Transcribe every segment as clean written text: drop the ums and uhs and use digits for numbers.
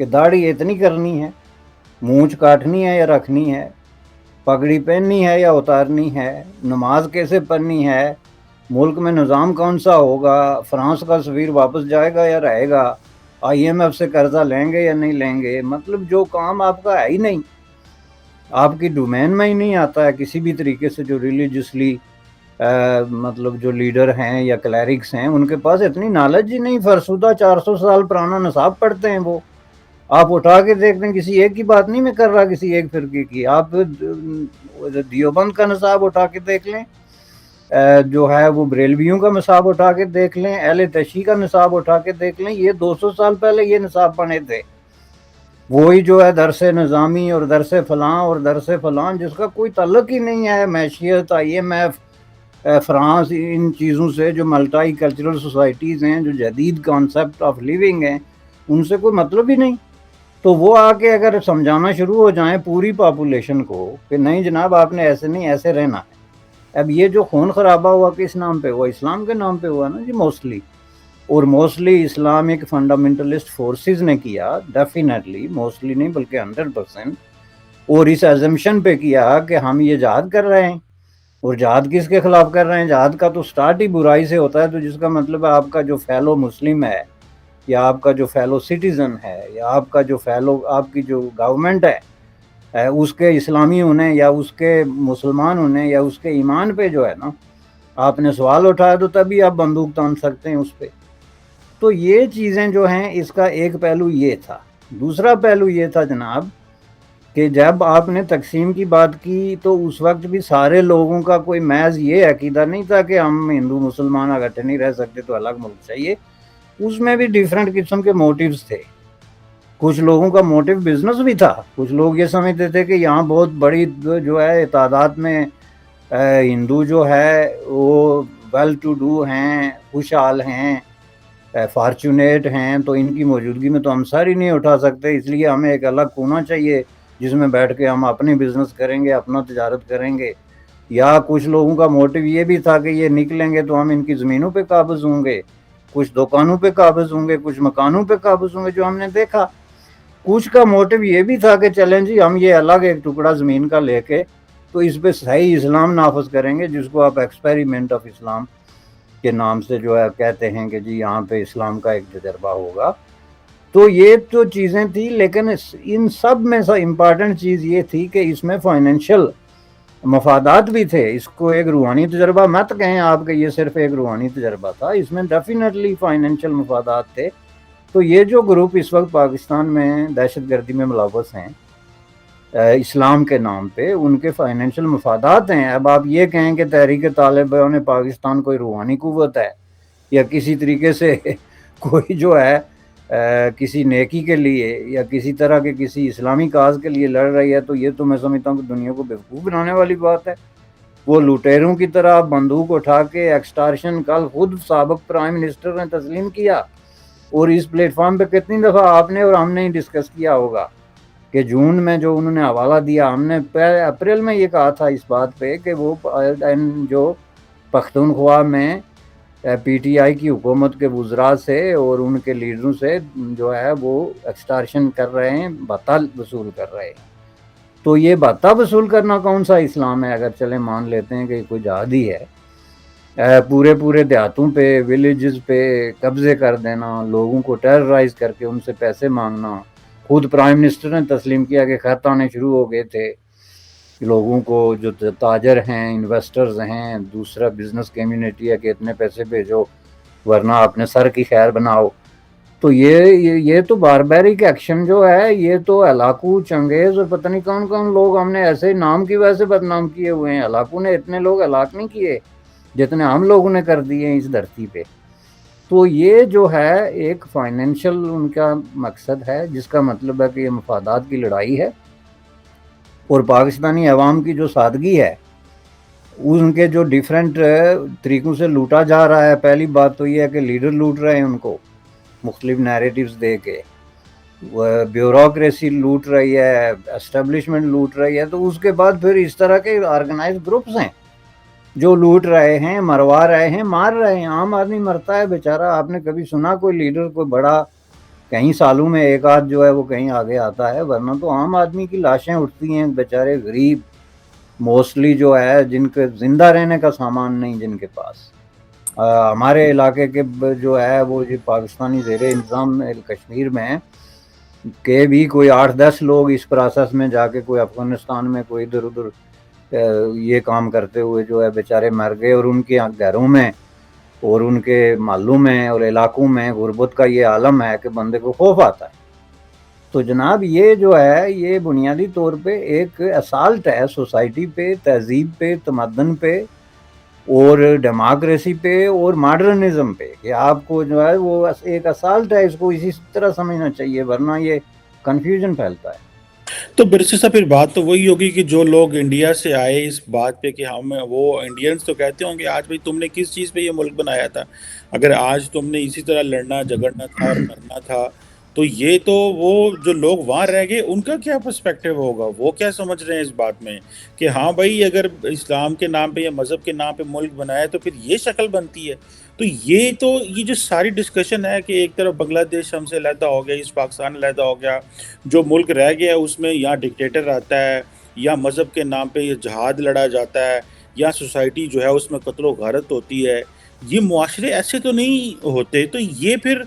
کہ داڑھی اتنی کرنی ہے، مونچھ کاٹنی ہے یا رکھنی ہے، پگڑی پہننی ہے یا اتارنی ہے، نماز کیسے پڑھنی ہے، ملک میں نظام کون سا ہوگا، فرانس کا سفیر واپس جائے گا یا رہے گا، IMF سے قرضہ لیں گے یا نہیں لیں گے، مطلب جو کام آپ کا ہے ہی نہیں، آپ کی ڈومین میں ہی نہیں آتا ہے کسی بھی طریقے سے، جو ریلیجسلی مطلب جو لیڈر ہیں یا کلیرکس ہیں ان کے پاس اتنی نالج ہی نہیں، فرسودہ 400 سال پرانا نصاب پڑھتے ہیں وہ. آپ اٹھا کے دیکھ لیں، کسی ایک کی بات نہیں میں کر رہا، کسی ایک فرقے کی، آپ دیوبند کا نصاب اٹھا کے دیکھ لیں، جو ہے وہ بریلویوں کا نصاب اٹھا کے دیکھ لیں، اہل تشیع کا نصاب اٹھا کے دیکھ لیں، یہ 200 سال پہلے یہ نصاب پڑھے تھے. وہی جو ہے درس نظامی اور درس فلاں اور درس فلاں، جس کا کوئی تعلق ہی نہیں ہے معیشت، IMF، فرانس، ان چیزوں سے، جو ملٹائی کلچرل سوسائٹیز ہیں، جو جدید کانسیپٹ آف لیونگ ہیں، ان سے کوئی مطلب ہی نہیں. تو وہ آ کے اگر سمجھانا شروع ہو جائیں پوری پاپولیشن کو کہ نہیں جناب آپ نے ایسے نہیں، ایسے رہنا ہے. اب یہ جو خون خرابہ ہوا کس نام پہ ہوا؟ اسلام کے نام پہ ہوا نا جی موسٹلی، اور موسٹلی اسلامک فنڈامنٹلسٹ فورسز نے کیا، ڈیفینیٹلی موسٹلی نہیں بلکہ 100%، اور اس ایزمپشن پہ کیا کہ ہم یہ جہاد کر رہے ہیں. اور جہاد کس کے خلاف کر رہے ہیں؟ جہاد کا تو سٹارٹ ہی برائی سے ہوتا ہے، تو جس کا مطلب ہے آپ کا جو فیلو مسلم ہے، یا آپ کا جو فیلو سٹیزن ہے، یا آپ کا جو فیلو، آپ کی جو گورنمنٹ ہے، اس کے اسلامی ہونے یا اس کے مسلمان ہونے یا اس کے ایمان پہ جو ہے نا آپ نے سوال اٹھایا، تو تبھی آپ بندوق تان سکتے ہیں اس پہ. تو یہ چیزیں جو ہیں، اس کا ایک پہلو یہ تھا. دوسرا پہلو یہ تھا جناب کہ جب آپ نے تقسیم کی بات کی تو اس وقت بھی سارے لوگوں کا کوئی محض یہ عقیدہ نہیں تھا کہ ہم ہندو مسلمان اکٹھے نہیں رہ سکتے تو الگ ملک چاہیے. اس میں بھی ڈیفرنٹ قسم کے موٹیوز تھے. کچھ لوگوں کا موٹیو بزنس بھی تھا، کچھ لوگ یہ سمجھتے تھے کہ یہاں بہت بڑی جو ہے تعداد میں ہندو جو ہے وہ ویل ٹو ڈو ہیں، خوشحال ہیں، فارچونیٹ ہیں، تو ان کی موجودگی میں تو ہم ساری نہیں اٹھا سکتے، اس لیے ہمیں ایک الگ کونا چاہیے جس میں بیٹھ کے ہم اپنی بزنس کریں گے، اپنا تجارت کریں گے. یا کچھ لوگوں کا موٹیو یہ بھی تھا کہ یہ نکلیں گے تو ہم ان کی زمینوں پہ قابض ہوں گے، کچھ دکانوں پہ قابض ہوں گے، کچھ مکانوں پہ قابض ہوں گے، جو ہم نے دیکھا. کچھ کا موٹیو یہ بھی تھا کہ چلیں جی ہم یہ الگ ایک ٹکڑا زمین کا لے کے تو اس پہ صحیح اسلام نافذ کریں گے، جس کو آپ ایکسپیریمنٹ آف اسلام کے نام سے جو ہے کہتے ہیں کہ جی یہاں پہ اسلام کا ایک تجربہ ہوگا. تو یہ تو چیزیں تھیں، لیکن ان سب میں سے امپارٹنٹ چیز یہ تھی کہ اس میں فائنینشل مفادات بھی تھے. اس کو ایک روحانی تجربہ مت کہیں آپ کہ یہ صرف ایک روحانی تجربہ تھا، اس میں ڈیفینیٹلی فائنینشل مفادات تھے. تو یہ جو گروپ اس وقت پاکستان میں دہشت گردی میں ملوث ہیں اسلام کے نام پہ، ان کے فائنینشل مفادات ہیں. اب آپ یہ کہیں کہ تحریک طالبان پاکستان کوئی روحانی قوت ہے یا کسی طریقے سے کوئی جو ہے کسی نیکی کے لیے یا کسی طرح کے کسی اسلامی کاز کے لیے لڑ رہی ہے، تو یہ تو میں سمجھتا ہوں کہ دنیا کو بیوقوف بنانے والی بات ہے. وہ لوٹیروں کی طرح بندوق اٹھا کے ایکسٹارشن کل خود سابق پرائم منسٹر نے تسلیم کیا. اور اس پلیٹ فارم پہ کتنی دفعہ آپ نے اور ہم نے ہی ڈسکس کیا ہوگا کہ جون میں جو انہوں نے حوالہ دیا، ہم نے اپریل میں یہ کہا تھا اس بات پہ کہ وہ جو پختونخوا میں PTI کی حکومت کے وزراء سے اور ان کے لیڈروں سے جو ہے وہ ایکسٹارشن کر رہے ہیں، بھتہ وصول کر رہے ہیں. تو یہ بھتہ وصول کرنا کون سا اسلام ہے؟ اگر چلیں مان لیتے ہیں کہ کوئی جہادی ہے، پورے دیہاتوں پہ، ولیجز پہ قبضے کر دینا، لوگوں کو ٹیررائز کر کے ان سے پیسے مانگنا. خود پرائم منسٹر نے تسلیم کیا کہ خط آنے شروع ہو گئے تھے لوگوں کو، جو تاجر ہیں، انویسٹرز ہیں، دوسرا بزنس کمیونٹی ہے کہ اتنے پیسے بھیجو ورنہ اپنے سر کی خیر بناؤ. تو یہ تو باربیرک ایکشن جو ہے، یہ تو ہلاکو، چنگیز اور پتہ نہیں کون کون لوگ ہم نے ایسے نام کی وجہ سے بدنام کیے ہوئے ہیں. ہلاکو نے اتنے لوگ ہلاک نہیں کیے جتنے ہم لوگوں نے کر دیے ہیں اس دھرتی پہ. تو یہ جو ہے ایک فائنینشل ان کا مقصد ہے، جس کا مطلب ہے کہ یہ مفادات کی لڑائی ہے. اور پاکستانی عوام کی جو سادگی ہے، ان کے جو ڈیفرنٹ طریقوں سے لوٹا جا رہا ہے. پہلی بات تو یہ ہے کہ لیڈر لوٹ رہے ہیں ان کو مختلف نیریٹیوز دے کے، بیوروکریسی لوٹ رہی ہے، اسٹیبلشمنٹ لوٹ رہی ہے. تو اس کے بعد پھر اس طرح کے آرگنائز گروپس ہیں جو لوٹ رہے ہیں، مروا رہے ہیں، مار رہے ہیں. عام آدمی مرتا ہے بیچارہ. آپ نے کبھی سنا کوئی لیڈر، کوئی بڑا کئی سالوں میں ایک آدھ جو ہے وہ کہیں آگے آتا ہے، ورنہ تو عام آدمی کی لاشیں اٹھتی ہیں، بیچارے غریب موسٹلی جو ہے جن کے زندہ رہنے کا سامان نہیں جن کے پاس۔ ہمارے علاقے کے جو ہے وہ پاکستانی زیر انتظام کشمیر میں کہ بھی کوئی 8-10 لوگ اس پروسیس میں جا کے کوئی افغانستان میں کوئی ادھر ادھر یہ کام کرتے ہوئے جو ہے بیچارے مر گئے، اور ان کے گھروں میں اور ان کے محلوں میں اور علاقوں میں غربت کا یہ عالم ہے کہ بندے کو خوف آتا ہے۔ تو جناب یہ جو ہے یہ بنیادی طور پہ ایک اسالٹ ہے سوسائٹی پہ، تہذیب پہ، تمدن پہ اور ڈیموکریسی پہ اور ماڈرنزم پہ، کہ آپ کو جو ہے وہ ایک اسالٹ ہے، اس کو اسی طرح سمجھنا چاہیے، ورنہ یہ کنفیوژن پھیلتا ہے۔ تو برسے صاحب پھر بات تو وہی ہوگی کہ جو لوگ انڈیا سے آئے اس بات پہ کہ ہم وہ انڈینز تو کہتے ہوں گے آج بھائی تم نے کس چیز پہ یہ ملک بنایا تھا، اگر آج تم نے اسی طرح لڑنا جھگڑنا تھا اور مرنا تھا تو یہ تو وہ جو لوگ وہاں رہ گئے ان کا کیا پرسپیکٹیو ہوگا، وہ کیا سمجھ رہے ہیں اس بات میں کہ ہاں بھائی اگر اسلام کے نام پہ یا مذہب کے نام پہ ملک بنایا تو پھر یہ شکل بنتی ہے۔ تو یہ جو ساری ڈسکشن ہے کہ ایک طرف بنگلہ دیش ہم سے علیحدہ ہو گیا، اس پاکستان علیحدہ ہو گیا، جو ملک رہ گیا اس میں یا ڈکٹیٹر آتا ہے یا مذہب کے نام پہ یہ جہاد لڑا جاتا ہے یا سوسائٹی جو ہے اس میں قتل و غارت ہوتی ہے، یہ معاشرے ایسے تو نہیں ہوتے۔ تو یہ پھر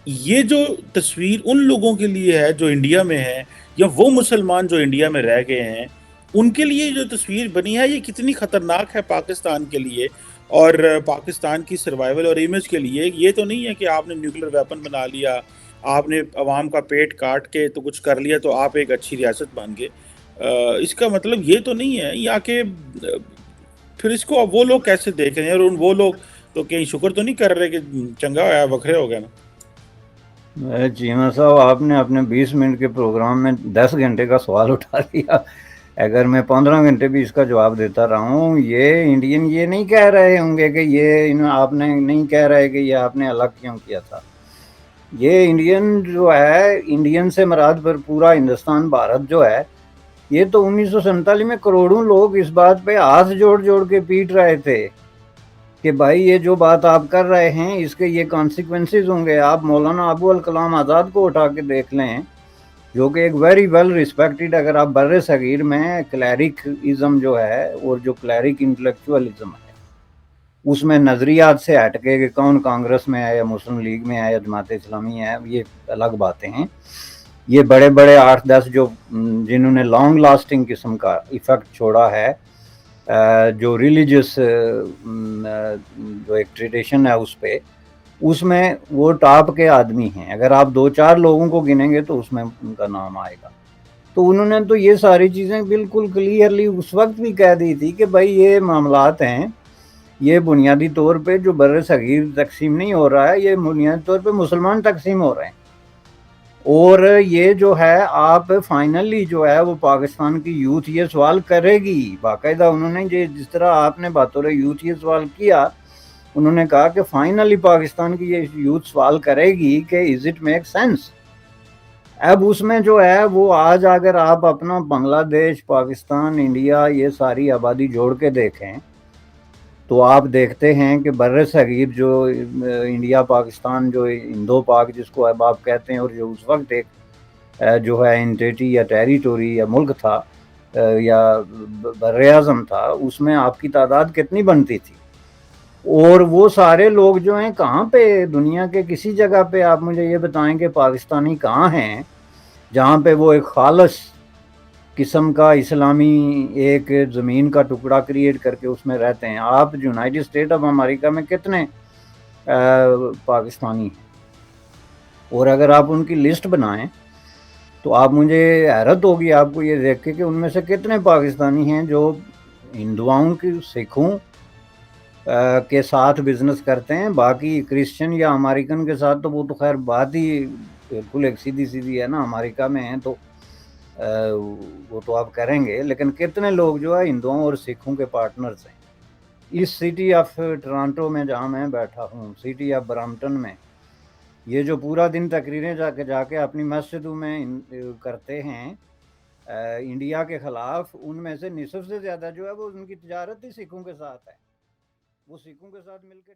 یہ جو تصویر ان لوگوں کے لیے ہے جو انڈیا میں ہیں یا وہ مسلمان جو انڈیا میں رہ گئے ہیں ان کے لیے جو تصویر بنی ہے یہ کتنی خطرناک ہے پاکستان کے لیے اور پاکستان کی سروائیول اور امیج کے لیے۔ یہ تو نہیں ہے کہ آپ نے نیوکلیر ویپن بنا لیا، آپ نے عوام کا پیٹ کاٹ کے تو کچھ کر لیا تو آپ ایک اچھی ریاست بن گئے۔ اس کا مطلب یہ تو نہیں ہے، یا کہ پھر اس کو اب وہ لوگ کیسے دیکھ رہے ہیں، اور وہ لوگ تو کہیں شکر تو نہیں کر رہے کہ چنگا ہوا وکھرے ہو گئے نا۔ چیمہ صاحب آپ نے اپنے 20 منٹ کے پروگرام میں 10 گھنٹے کا سوال اٹھا لیا، اگر میں 15 گھنٹے بھی اس کا جواب دیتا رہا ہوں، یہ انڈین یہ نہیں کہہ رہے ہوں گے کہ یہ آپ نے نہیں کہہ رہے کہ یہ آپ نے الگ کیوں کیا تھا۔ یہ انڈین جو ہے، انڈین سے مراد پر پورا ہندوستان بھارت جو ہے، یہ تو 1947 میں کروڑوں لوگ اس بات پہ ہاتھ جوڑ جوڑ کے پیٹ رہے تھے کہ بھائی یہ جو بات آپ کر رہے ہیں اس کے یہ کانسیکوینسز ہوں گے۔ آپ مولانا ابو الکلام آزاد کو اٹھا کے دیکھ لیں، جو کہ ایک ویری ویل ریسپیکٹڈ، اگر آپ بر صغیر میں کلیرک ازم جو ہے اور جو کلیرک انٹلیکچوئلزم ہے اس میں نظریات سے ہٹ کے کہ کون کانگریس میں ہے یا مسلم لیگ میں ہے یا جماعت اسلامی ہے، یہ الگ باتیں ہیں۔ یہ بڑے بڑے 8-10 جو جنہوں نے لانگ لاسٹنگ قسم کا ایفیکٹ چھوڑا ہے، جو ریلیجس جو ایک ٹریڈیشن ہے اس میں وہ ٹاپ کے آدمی ہیں، اگر آپ 2-4 لوگوں کو گنیں گے تو اس میں ان کا نام آئے گا۔ تو انہوں نے تو یہ ساری چیزیں بالکل کلیئرلی اس وقت بھی کہہ دی تھی کہ بھائی یہ معاملات ہیں، یہ بنیادی طور پہ جو بر صغیر تقسیم نہیں ہو رہا ہے، یہ بنیادی طور پہ مسلمان تقسیم ہو رہے ہیں، اور یہ جو ہے آپ فائنلی جو ہے وہ پاکستان کی یوتھ یہ سوال کرے گی باقاعدہ۔ انہوں نے جس طرح آپ نے بطور یوتھ یہ سوال کیا، انہوں نے کہا کہ فائنلی پاکستان کی یہ یوتھ سوال کرے گی کہ از اٹ میک سینس۔ اب اس میں جو ہے وہ آج اگر آپ اپنا بنگلہ دیش، پاکستان، انڈیا یہ ساری آبادی جوڑ کے دیکھیں تو آپ دیکھتے ہیں کہ بر صغیر جو انڈیا پاکستان جو ہندو پاک جس کو اب آپ کہتے ہیں، اور جو اس وقت ایک جو ہے انٹیٹی یا ٹیریٹوری یا ملک تھا یا بر اعظم تھا، اس میں آپ کی تعداد کتنی بنتی تھی، اور وہ سارے لوگ جو ہیں کہاں پہ دنیا کے کسی جگہ پہ آپ مجھے یہ بتائیں کہ پاکستانی کہاں ہیں جہاں پہ وہ ایک خالص قسم کا اسلامی ایک زمین کا ٹکڑا کریٹ کر کے اس میں رہتے ہیں۔ آپ یونائٹڈ اسٹیٹ آف امریکہ میں کتنے پاکستانی ہیں، اور اگر آپ ان کی لسٹ بنائیں تو آپ مجھے حیرت ہوگی آپ کو یہ دیکھ کے کہ ان میں سے کتنے پاکستانی ہیں جو ہندوؤں کی، سکھوں کے ساتھ بزنس کرتے ہیں، باقی کرسچن یا امریکن کے ساتھ تو وہ تو خیر بات ہی بالکل ایک سیدھی سیدھی ہے نا، امریکہ میں ہیں تو وہ تو آپ کریں گے، لیکن کتنے لوگ جو ہے ہندوؤں اور سکھوں کے پارٹنرز ہیں۔ اس سٹی آف ٹورانٹو میں جہاں میں بیٹھا ہوں، سٹی آف برامپٹن میں، یہ جو پورا دن تقریریں جا کے اپنی مسجدوں میں کرتے ہیں انڈیا کے خلاف، ان میں سے نصف سے زیادہ جو ہے وہ ان کی تجارت ہی سکھوں کے ساتھ ہے، وہ سکھوں کے ساتھ مل کے